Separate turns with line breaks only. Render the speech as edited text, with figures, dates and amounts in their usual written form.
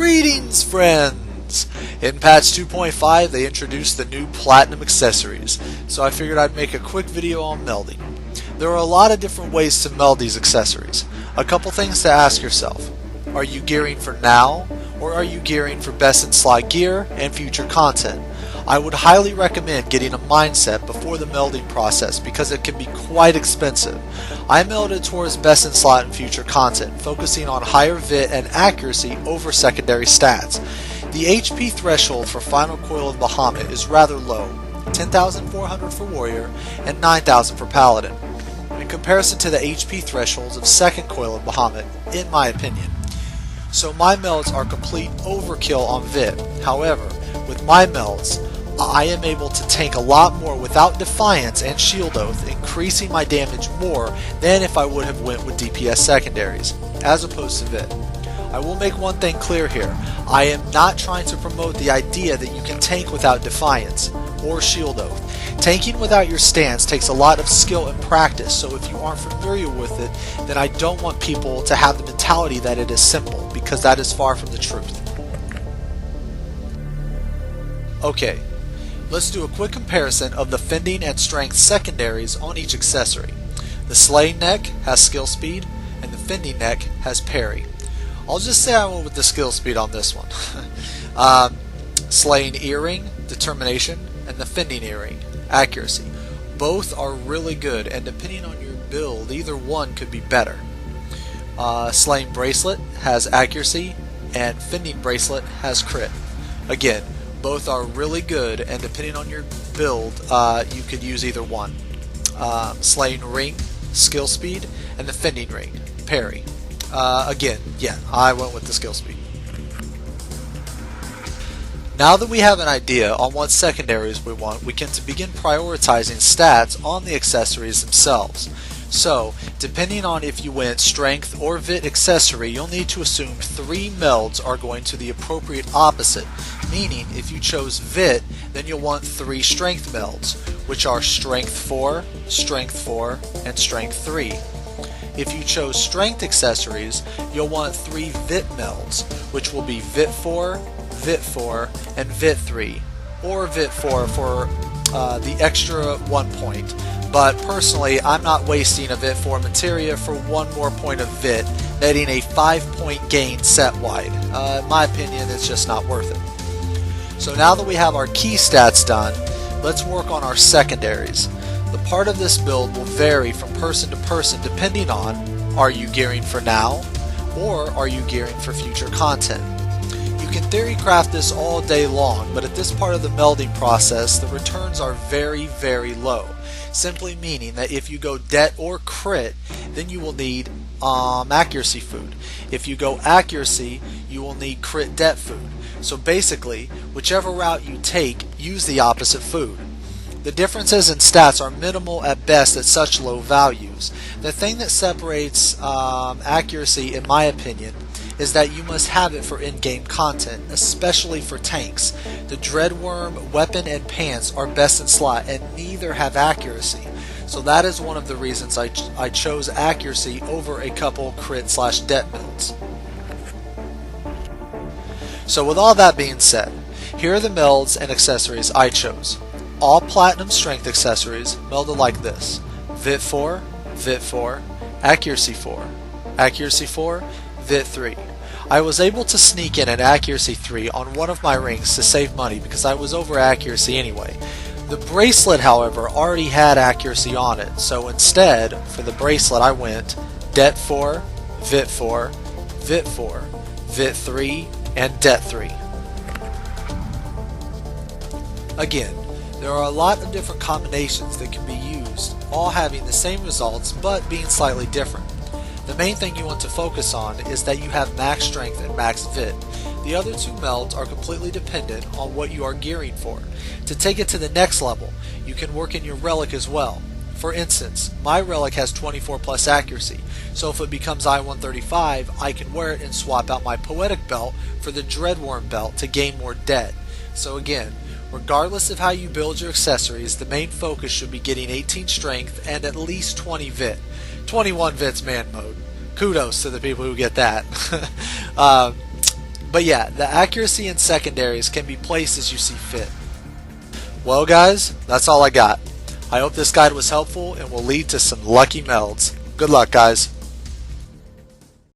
Greetings, friends! In patch 2.5 they introduced the new platinum accessories, so I figured I'd make a quick video on melding. There are a lot of different ways to meld these accessories. A couple things to ask yourself. Are you gearing for now, or are you gearing for best in slot gear and future content? I would highly recommend getting a mindset before the melding process because it can be quite expensive. I melded towards best in slot and future content, focusing on higher VIT and accuracy over secondary stats. The HP threshold for Final Coil of Bahamut is rather low, 10,400 for Warrior and 9,000 for Paladin, in comparison to the HP thresholds of Second Coil of Bahamut, in my opinion. So my melds are complete overkill on VIT. However, with my melds, I am able to tank a lot more without Defiance and Shield Oath, increasing my damage more than if I would have went with DPS secondaries, as opposed to VIT. I will make one thing clear here. I am not trying to promote the idea that you can tank without Defiance or Shield Oath. Tanking without your stance takes a lot of skill and practice, so if you aren't familiar with it, then I don't want people to have the mentality that it is simple, because that is far from the truth. Okay, let's do a quick comparison of the fending and strength secondaries on each accessory. The slaying neck has skill speed, and the fending neck has parry. I'll just say I went with the skill speed on this one. Slaying earring, determination, and the fending earring, accuracy. Both are really good, and depending on your build, either one could be better. Slaying bracelet has accuracy, and fending bracelet has crit. Again, both are really good, and depending on your build, you could use either one. Slaying ring, skill speed, and the fending ring, parry. Again, yeah, I went with the skill speed. Now that we have an idea on what secondaries we want, we can begin prioritizing stats on the accessories themselves. So, depending on if you went strength or VIT accessory, you'll need to assume 3 melds are going to the appropriate opposite, meaning if you chose VIT, then you'll want 3 strength melds, which are strength 4, and strength 3. If you chose strength accessories, you'll want 3 VIT melds, which will be VIT 4, VIT 4, and VIT 3, or VIT 4 for the extra 1 point. But personally, I'm not wasting a VIT 4 materia for 1 more point of VIT, netting a 5-point gain set-wide. In my opinion, it's just not worth it. So now that we have our key stats done, let's work on our secondaries. The part of this build will vary from person to person depending on, are you gearing for now, or are you gearing for future content? You can theory craft this all day long, but at this part of the melding process, the returns are very, very low. Simply meaning that if you go det or crit, then you will need accuracy food. If you go accuracy, you will need crit det food. So basically, whichever route you take, use the opposite food. The differences in stats are minimal at best at such low values. The thing that separates accuracy, in my opinion, is that you must have it for in-game content, especially for tanks. The Dreadworm, weapon, and pants are best in slot, and neither have accuracy. So that is one of the reasons I chose accuracy over a couple crit/det builds. So with all that being said, here are the melds and accessories I chose. All platinum strength accessories melded like this: VIT 4, VIT 4, accuracy 4, accuracy 4, VIT 3. I was able to sneak in an accuracy 3 on one of my rings to save money because I was over accuracy anyway. The bracelet, however, already had accuracy on it, so instead, for the bracelet I went det 4, VIT 4, VIT 4, VIT 3, and det 3. Again, there are a lot of different combinations that can be used, all having the same results but being slightly different. The main thing you want to focus on is that you have max strength and max VIT. The other 2 melds are completely dependent on what you are gearing for. To take it to the next level, you can work in your relic as well. For instance, my relic has 24 plus accuracy, so if it becomes I-135, I can wear it and swap out my poetic belt for the Dreadworm belt to gain more det. So again, regardless of how you build your accessories, the main focus should be getting 18 strength and at least 20 VIT. 21 VIT's man mode. Kudos to the people who get that. But yeah, the accuracy in secondaries can be placed as you see fit. Well guys, that's all I got. I hope this guide was helpful and will lead to some lucky melds. Good luck guys.